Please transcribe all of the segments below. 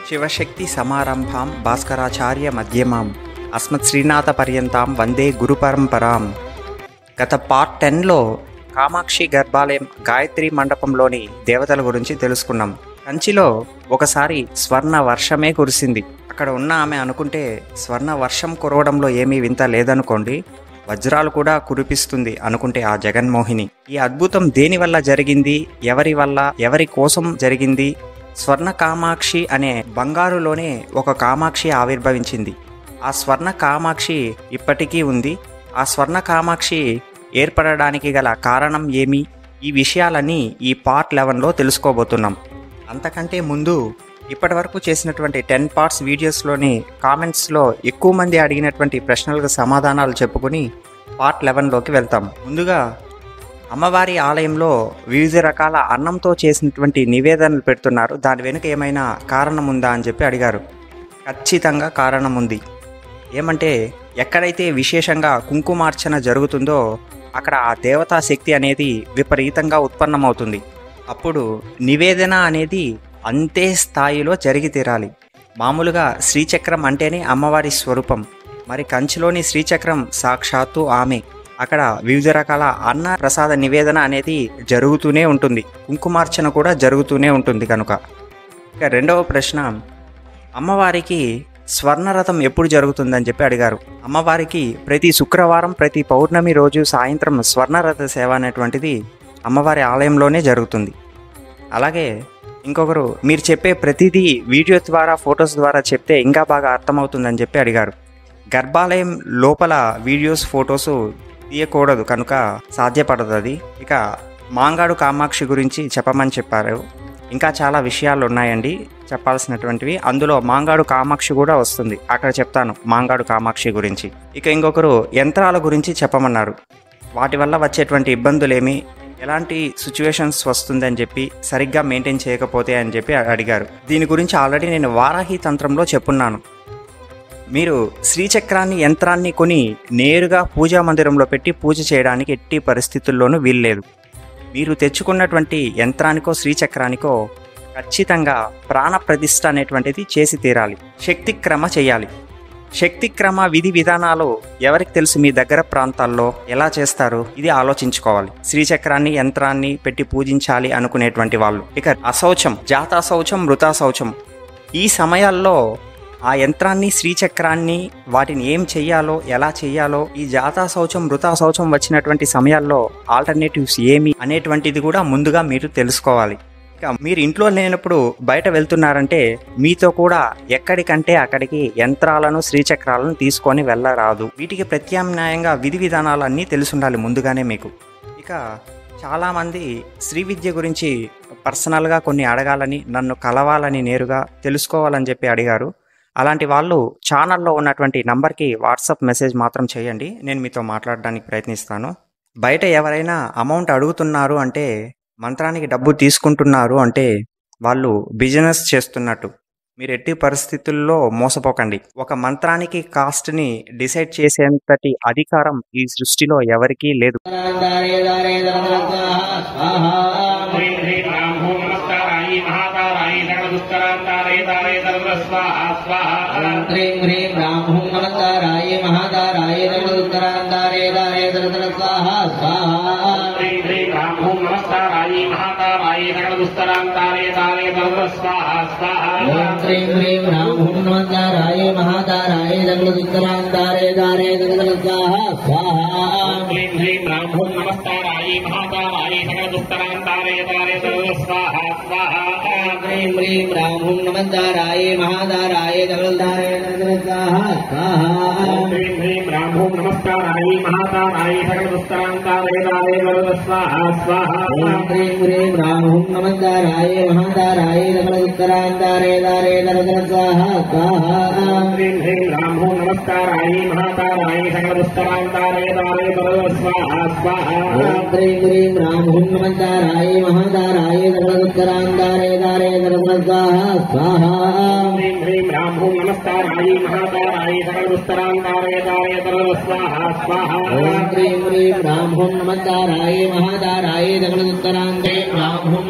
శివశక్తి సమారంభాం భాస్కరాచార్య మధ్యమాం అస్మత్ శ్రీనాథ పర్యంతాం వందే గురు పరంపరాం. గత పార్ట్ 10లో కామాక్షి గర్భాలయం గాయత్రి మండపంలోని దేవతల గురించి తెలుసుకున్నాం. కంచిలో ఒకసారి స్వర్ణ వర్షమే కురిసింది. అక్కడ ఉన్న ఆమె అనుకుంటే స్వర్ణ వర్షం కురవడంలో ఏమీ వింత లేదనుకోండి, వజ్రాలు కూడా కురిపిస్తుంది అనుకుంటే ఆ జగన్మోహిని. ఈ అద్భుతం దేనివల్ల జరిగింది, ఎవరి వల్ల, ఎవరి కోసం జరిగింది? స్వర్ణ కామాక్షి అనే బంగారులోనే ఒక కామాక్షి ఆవిర్భవించింది. ఆ స్వర్ణ కామాక్షి ఇప్పటికీ ఉంది. ఆ స్వర్ణ కామాక్షి ఏర్పడడానికి గల కారణం ఏమి? ఈ విషయాలన్నీ ఈ పార్ట్ 11లో తెలుసుకోబోతున్నాం. అంతకంటే ముందు ఇప్పటివరకు చేసినటువంటి 10 పార్ట్స్ వీడియోస్లోని కామెంట్స్లో ఎక్కువ మంది అడిగినటువంటి ప్రశ్నలకు సమాధానాలు చెప్పుకొని పార్ట్ 11లోకి వెళ్తాం. ముందుగా అమ్మవారి ఆలయంలో వివిధ రకాల అన్నంతో చేసినటువంటి నివేదనలు పెడుతున్నారు. దాని వెనుక ఏమైనా కారణం ఉందా అని చెప్పి అడిగారు. ఖచ్చితంగా కారణం ఉంది. ఏమంటే ఎక్కడైతే విశేషంగా కుంకుమార్చన జరుగుతుందో అక్కడ ఆ దేవతా శక్తి అనేది విపరీతంగా ఉత్పన్నమవుతుంది. అప్పుడు నివేదన అనేది అంతే స్థాయిలో జరిగి తీరాలి. మామూలుగా శ్రీచక్రం అంటేనే అమ్మవారి స్వరూపం. మరి కంచిలోని శ్రీచక్రం సాక్షాత్తు ఆమె. అక్కడ వివిధ రకాల అన్న ప్రసాద నివేదన అనేది జరుగుతూనే ఉంటుంది. కుంకుమార్చన కూడా జరుగుతూనే ఉంటుంది. కనుక ఇక రెండవ ప్రశ్న, అమ్మవారికి స్వర్ణరథం ఎప్పుడు జరుగుతుందని చెప్పి అడిగారు. అమ్మవారికి ప్రతి శుక్రవారం, ప్రతి పౌర్ణమి రోజు సాయంత్రం స్వర్ణరథ సేవ అనేటువంటిది అమ్మవారి ఆలయంలోనే జరుగుతుంది. అలాగే ఇంకొకరు, మీరు చెప్పే ప్రతిదీ వీడియో ద్వారా, ఫొటోస్ ద్వారా చెప్తే ఇంకా బాగా అర్థమవుతుందని చెప్పి అడిగారు. గర్భాలయం లోపల వీడియోస్, ఫొటోస్ తీయకూడదు కనుక సాధ్యపడదు అది. ఇక మాంగాడు కామాక్షి గురించి చెప్పమని చెప్పారు. ఇంకా చాలా విషయాలు ఉన్నాయండి చెప్పాల్సినటువంటివి. అందులో మాంగాడు కామాక్షి కూడా వస్తుంది, అక్కడ చెప్తాను మాంగాడు కామాక్షి గురించి. ఇక ఇంకొకరు యంత్రాల గురించి చెప్పమన్నారు. వాటి వల్ల వచ్చేటువంటి ఇబ్బందులేమి, ఎలాంటి సిచ్యువేషన్స్ వస్తుందని చెప్పి, సరిగ్గా మెయింటైన్ చేయకపోతే అని చెప్పి అడిగారు. దీని గురించి ఆల్రెడీ నేను వారాహి తంత్రంలో చెప్పున్నాను. మీరు శ్రీచక్రాన్ని, యంత్రాన్ని కొని నేరుగా పూజా మందిరంలో పెట్టి పూజ చేయడానికి ఎట్టి పరిస్థితుల్లోనూ వీల్లేదు. మీరు తెచ్చుకున్నటువంటి యంత్రానికో శ్రీచక్రానికో ఖచ్చితంగా ప్రాణ ప్రతిష్ఠ అనేటువంటిది చేసి తీరాలి. శక్తిక్రమ చేయాలి. శక్తిక్రమ విధి విధానాలు ఎవరికి తెలుసు? మీ దగ్గర ప్రాంతాల్లో ఎలా చేస్తారు ఇది ఆలోచించుకోవాలి. శ్రీచక్రాన్ని, యంత్రాన్ని పెట్టి పూజించాలి అనుకునేటువంటి వాళ్ళు. ఇక అశౌచం, జాతా శౌచం, మృతా శౌచం, ఈ సమయాల్లో ఆ యంత్రాన్ని, శ్రీచక్రాన్ని, వాటిని ఏం చెయ్యాలో, ఎలా చెయ్యాలో, ఈ జాతా శౌచం, మృతా శౌచం వచ్చినటువంటి సమయాల్లో ఆల్టర్నేటివ్స్ ఏమి అనేటువంటిది కూడా ముందుగా మీరు తెలుసుకోవాలి. ఇక మీరు ఇంట్లో లేనప్పుడు బయట వెళ్తున్నారంటే మీతో కూడా ఎక్కడికంటే అక్కడికి యంత్రాలను, శ్రీచక్రాలను తీసుకొని వెళ్ళరాదు. వీటికి ప్రత్యామ్నాయంగా విధి విధానాలన్నీ తెలుసుండాలి ముందుగానే మీకు. ఇక చాలామంది శ్రీ విద్య గురించి పర్సనల్గా కొన్ని అడగాలని, నన్ను కలవాలని, నేరుగా తెలుసుకోవాలని చెప్పి అడిగారు. అలాంటి వాళ్ళు ఛానల్లో ఉన్నటువంటి నంబర్కి వాట్సాప్ మెసేజ్ మాత్రం చేయండి, నేను మీతో మాట్లాడడానికి ప్రయత్నిస్తాను. బయట ఎవరైనా అమౌంట్ అడుగుతున్నారు అంటే, మంత్రానికి డబ్బు తీసుకుంటున్నారు అంటే వాళ్ళు బిజినెస్ చేస్తున్నట్టు. మీరు ఎట్టి పరిస్థితుల్లో మోసపోకండి. ఒక మంత్రానికి కాస్ట్ని డిసైడ్ చేసేంతటి అధికారం ఈ సృష్టిలో ఎవరికీ లేదు.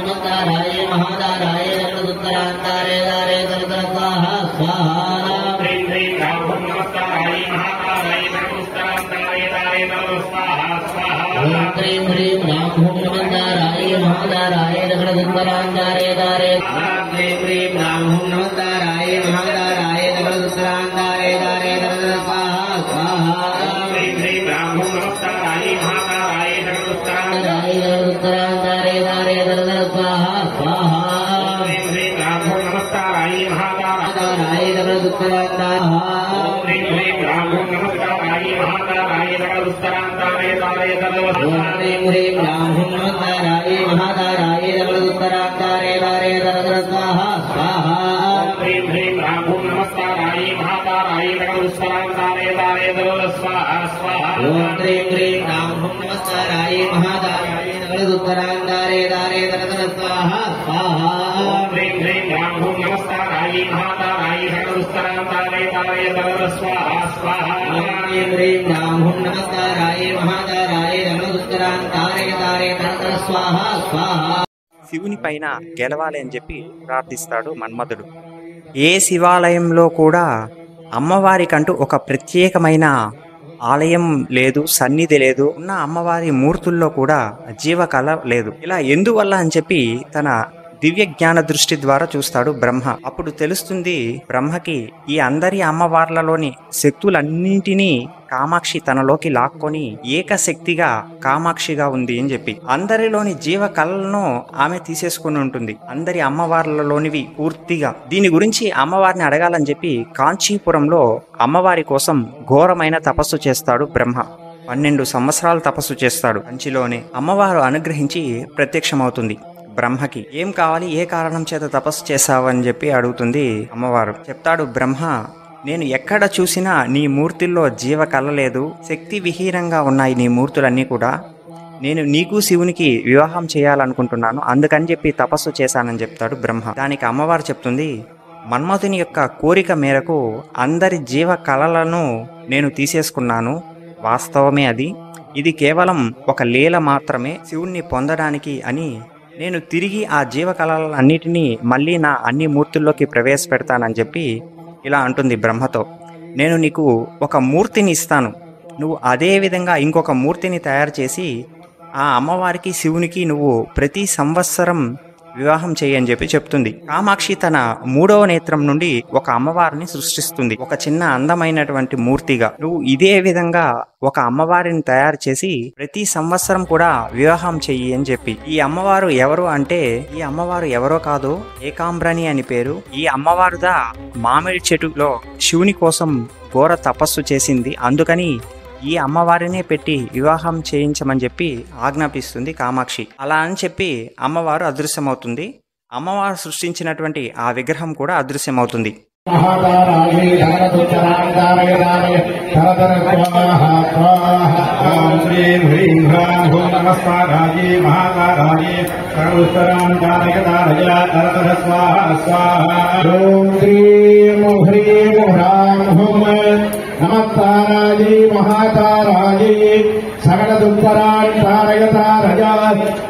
महादाराय महादाराय जगदुत्तरांतारे दारे ह्रीं ह्रीं रां हुं नमस्काराय महादाराय दगड़दुत्तरान्तारे दारे ह्रीं ह्रीं रां हुं नमस्काराय महादाराय दगड़दुत्तरान्तारे दारे स्वाहा स्वाहा ह्रीं ह्रीं रां हुं नमस्काराय महादाराय दगड़दुत्तरान्तारे दारे स्वाहा स्वाहा ह्रीं ह्रीं रां हुं नमस्काराय महादाराय दगड़दुत्तरान्तारे ह्रीं ह्रीं रां हुं नमस्काराय महादाराय दगड़दुत्तरान्तारे दारे ह्रीं ह्रीं रां हुं नमस्काराय महादाराय दगड़दुत्तरान्तारे दारे स्वाहा स्वाहा ह्रीं ह्रीं रां हुं नमस्काराय महादाराय दगड़दुत्तरान्तारे दारे स्वाहा स्वाहा ह्रीं ह्रीं रां हुं नमस्काराय महादाराय दगड़दुत्तरान्तारे दारे स्वाहा स्वाहा ह्रीं ह्रीं रां हुं नमस्काराय महादाराय दगड़दुत्तरान्तारे दारे स्वाहा स्वाहा ह्रीं ह्रीं रां हुं नमस्काराय महादाराय दगड़दुत्तरान्तारे दारे स्वाहा स्वाहा శివుని పైన గెలవాలి అని చెప్పి ప్రార్థిస్తాడు మన్మధుడు. ఏ శివాలయంలో కూడా అమ్మవారికంటూ ఒక ప్రత్యేకమైన ఆలయం లేదు, సన్నిధి లేదు. ఉన్న అమ్మవారి మూర్తుల్లో కూడా జీవకళ లేదు. ఇలా ఎందువల్ల అని చెప్పి తన దివ్య జ్ఞాన దృష్టి ద్వారా చూస్తాడు బ్రహ్మ. అప్పుడు తెలుస్తుంది బ్రహ్మకి ఈ అందరి అమ్మవార్లలోని శక్తులన్నింటినీ కామాక్షి తనలోకి లాక్కొని ఏకశక్తిగా కామాక్షిగా ఉంది అని చెప్పి అందరిలోని జీవ కళలను ఆమె తీసేసుకుని ఉంటుంది, అందరి అమ్మవార్లలోనివి పూర్తిగా. దీని గురించి అమ్మవారిని అడగాలని చెప్పి కాంచీపురంలో అమ్మవారి కోసం ఘోరమైన తపస్సు చేస్తాడు బ్రహ్మ. 12 సంవత్సరాలు తపస్సు చేస్తాడు. కంచిలోనే అమ్మవారు అనుగ్రహించి ప్రత్యక్షమవుతుంది. బ్రహ్మకి ఏం కావాలి, ఏ కారణం చేత తపస్సు చేశావు అని చెప్పి అడుగుతుంది అమ్మవారు. చెప్తాడు బ్రహ్మ, నేను ఎక్కడ చూసినా నీ మూర్తుల్లో జీవ కలలేదు, శక్తి విహీనంగా ఉన్నాయి నీ మూర్తులన్నీ కూడా. నేను నీకు శివునికి వివాహం చేయాలనుకుంటున్నాను, అందుకని చెప్పి తపస్సు చేశానని చెప్తాడు బ్రహ్మ. దానికి అమ్మవారు చెప్తుంది, మన్మథుని యొక్క కోరిక మేరకు అందరి జీవ కళలను నేను తీసేసుకున్నాను, వాస్తవమే అది. ఇది కేవలం ఒక లీల మాత్రమే శివుణ్ణి పొందడానికి అని. నేను తిరిగి ఆ జీవ కళలన్నిటినీ మళ్ళీ నా అన్ని మూర్తుల్లోకి ప్రవేశపెడతానని చెప్పి ఇలా అంటుంది బ్రహ్మతో. నేను నీకు ఒక మూర్తిని ఇస్తాను, నువ్వు అదే విధంగా ఇంకొక మూర్తిని తయారు చేసి ఆ అమ్మవారికి శివునికి నువ్వు ప్రతి సంవత్సరం వివాహం చేయని చెప్పి చెప్తుంది. కామాక్షి తన 3వ నేత్రం నుండి ఒక అమ్మవారిని సృష్టిస్తుంది, ఒక చిన్న అందమైనటువంటి మూర్తిగా. నువ్వు ఇదే విధంగా ఒక అమ్మవారిని తయారు చేసి ప్రతి సంవత్సరం కూడా వివాహం చెయ్యి అని చెప్పి. ఈ అమ్మవారు ఎవరు అంటే, ఈ అమ్మవారు ఎవరో కాదు, ఏకాంబ్రని అని పేరు. ఈ అమ్మవారుదా మామిడి చెట్టులో శివుని కోసం ఘోర తపస్సు చేసింది, అందుకని ఈ అమ్మవారినే పెట్టి వివాహం చేయించమని చెప్పి ఆజ్ఞాపిస్తుంది కామాక్షి. అలా అని చెప్పి అమ్మవారు అదృశ్యమవుతుంది. అమ్మవారు సృష్టించినటువంటి ఆ విగ్రహం కూడా అదృశ్యమవుతుంది. నమస్తారాజీ మహాతారాజీ సకల దుఃఖరాజా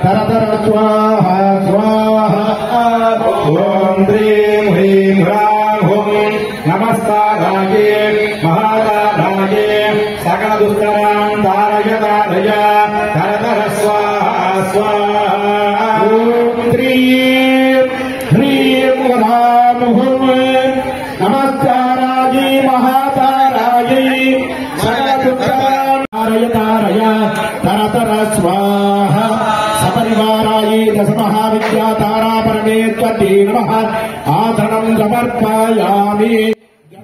తరతర స్వాహ స్వాహ. ఓం హ్రీం హ్రీం హ్రాం హుం నమస్తారాజీ మహాతారాజీ సకల దుఃఖరాజా తరతర స్వాహ స్వాహ. ఓం హ్రీం హ్రీం హ్రాం హుం నమస్తారాజీ మహాతారాజీ తరతర స్వాహ. సపరివారాయీ దశ మహావిద్యా తారా పరమేశ్వరీ నమః. ఆసనం సమర్పయామి.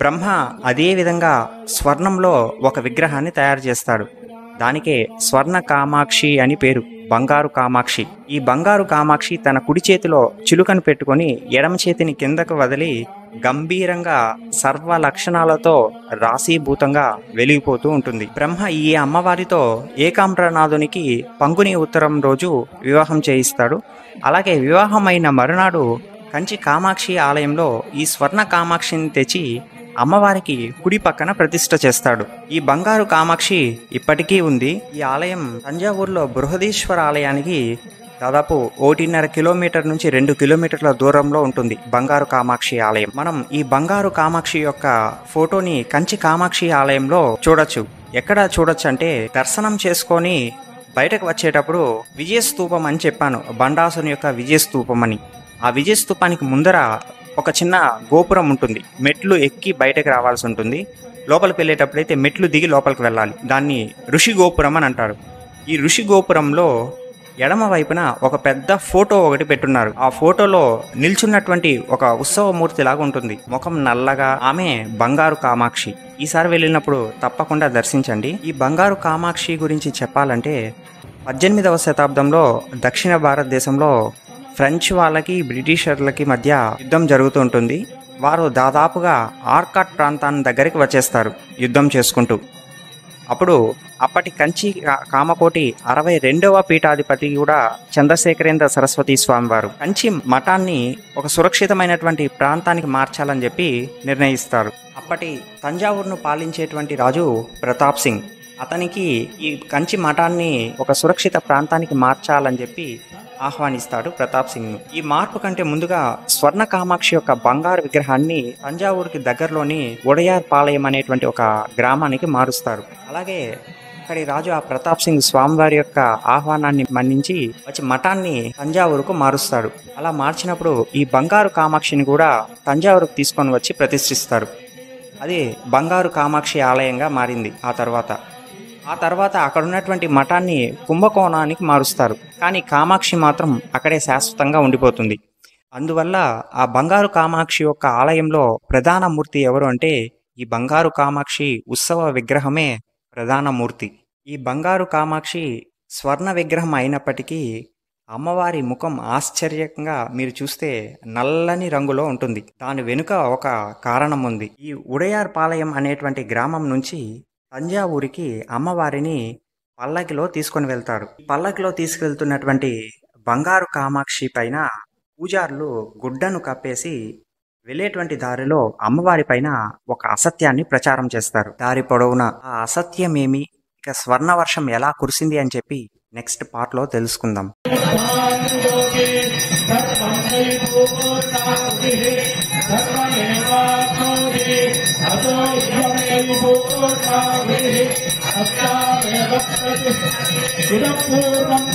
బ్రహ్మ అదే విధంగా స్వర్ణంలో ఒక విగ్రహాన్ని తయారు చేస్తాడు. దానికే స్వర్ణ కామాక్షి అని పేరు, బంగారు కామాక్షి. ఈ బంగారు కామాక్షి తన కుడి చేతిలో చిలుకను పెట్టుకొని ఎడమ చేతిని కిందకు వదిలి గంభీరంగా సర్వ లక్షణాలతో రాశీభూతంగా వెలిగిపోతూ ఉంటుంది. బ్రహ్మ ఈ అమ్మవారితో ఏకాంబ్రనాథునికి పంగుని ఉత్తరం రోజు వివాహం చేయిస్తాడు. అలాగే వివాహమైన మరునాడు కంచి కామాక్షి ఆలయంలో ఈ స్వర్ణ కామాక్షిని తెచ్చి అమ్మవారికి కుడి పక్కన ప్రతిష్ఠ చేస్తాడు. ఈ బంగారు కామాక్షి ఇప్పటికీ ఉంది. ఈ ఆలయం తంజావూరులో బృహదీశ్వర ఆలయానికి దాదాపు 1.5 కిలోమీటర్ నుంచి 2 కిలోమీటర్ల దూరంలో ఉంటుంది బంగారు కామాక్షి ఆలయం. మనం ఈ బంగారు కామాక్షి యొక్క ఫోటోని కంచి కామాక్షి ఆలయంలో చూడొచ్చు. ఎక్కడ చూడొచ్చు అంటే, దర్శనం చేసుకొని బయటకు వచ్చేటప్పుడు విజయస్తూపం అని చెప్పాను, బండాసుని యొక్క విజయస్తూపం అని. ఆ విజయస్తూపానికి ముందర ఒక చిన్న గోపురం ఉంటుంది. మెట్లు ఎక్కి బయటకు రావాల్సి ఉంటుంది. లోపలికి వెళ్ళేటప్పుడైతే మెట్లు దిగి లోపలికి వెళ్ళాలి. దాన్ని ఋషి గోపురం అని అంటారు. ఈ ఋషి గోపురంలో ఎడమ వైపున ఒక పెద్ద ఫోటో ఒకటి పెట్టున్నారు. ఆ ఫోటోలో నిల్చున్నటువంటి ఒక ఉత్సవమూర్తి లాగా ఉంటుంది. ముఖం నల్లగా, ఆమె బంగారు కామాక్షి. ఈసారి వెళ్ళినప్పుడు తప్పకుండా దర్శించండి. ఈ బంగారు కామాక్షి గురించి చెప్పాలంటే 18వ శతాబ్దంలో దక్షిణ భారతదేశంలో ఫ్రెంచ్ వాళ్ళకి బ్రిటిషర్లకి మధ్య యుద్ధం జరుగుతూ ఉంటుంది. వారు దాదాపుగా ఆర్కాట్ ప్రాంతాన్ని దగ్గరికి వచ్చేస్తారు యుద్ధం చేసుకుంటూ. అప్పుడు అప్పటి కంచి కామకోటి 62వ పీఠాధిపతి కూడా చంద్రశేఖరేంద్ర సరస్వతి స్వామి వారు కంచి మఠాన్ని ఒక సురక్షితమైనటువంటి ప్రాంతానికి మార్చాలని చెప్పి నిర్ణయిస్తారు. అప్పటి తంజావూరును పాలించేటువంటి రాజు ప్రతాప్ సింగ్, అతనికి ఈ కంచి మఠాన్ని ఒక సురక్షిత ప్రాంతానికి మార్చాలని చెప్పి ఆహ్వానిస్తాడు ప్రతాప్ సింగ్ ను. ఈ మార్పు కంటే ముందుగా స్వర్ణ కామాక్షి యొక్క బంగారు విగ్రహాన్ని తంజావూరుకి దగ్గరలోని ఒడయార్ పాలయం అనేటువంటి ఒక గ్రామానికి మారుస్తారు. అలాగే అక్కడి రాజు ఆ ప్రతాప్ సింగ్ స్వామివారి యొక్క ఆహ్వానాన్ని మన్నించి వచ్చి మఠాన్ని తంజావూరుకు మారుస్తాడు. అలా మార్చినప్పుడు ఈ బంగారు కామాక్షిని కూడా తంజావూరుకు తీసుకొని వచ్చి ప్రతిష్ఠిస్తారు. అది బంగారు కామాక్షి ఆలయంగా మారింది. ఆ తర్వాత అక్కడ ఉన్నటువంటి మఠాన్ని కుంభకోణానికి మారుస్తారు. కానీ కామాక్షి మాత్రం అక్కడే శాశ్వతంగా ఉండిపోతుంది. అందువల్ల ఆ బంగారు కామాక్షి యొక్క ఆలయంలో ప్రధాన మూర్తి ఎవరు అంటే ఈ బంగారు కామాక్షి ఉత్సవ విగ్రహమే ప్రధాన మూర్తి. ఈ బంగారు కామాక్షి స్వర్ణ విగ్రహం అయినప్పటికీ అమ్మవారి ముఖం ఆశ్చర్యంగా మీరు చూస్తే నల్లని రంగులో ఉంటుంది. దాని వెనుక ఒక కారణం ఉంది. ఈ ఉడయార్ పాలయం అనేటువంటి గ్రామం నుంచి తంజావూరికి అమ్మవారిని పల్లకిలో తీసుకొని వెళ్తారు. పల్లకిలో తీసుకెళ్తున్నటువంటి బంగారు కామాక్షి పైన పూజారులు గుడ్డను కప్పేసి వెళ్ళేటువంటి దారిలో అమ్మవారి పైన ఒక అసత్యాన్ని ప్రచారం చేస్తారు. దారి పొడవునా ఆ అసత్యం ఏమి, ఇక స్వర్ణవర్షం ఎలా కురిసింది అని చెప్పి నెక్స్ట్ పార్ట్ లో తెలుసుకుందాం. పూర్వం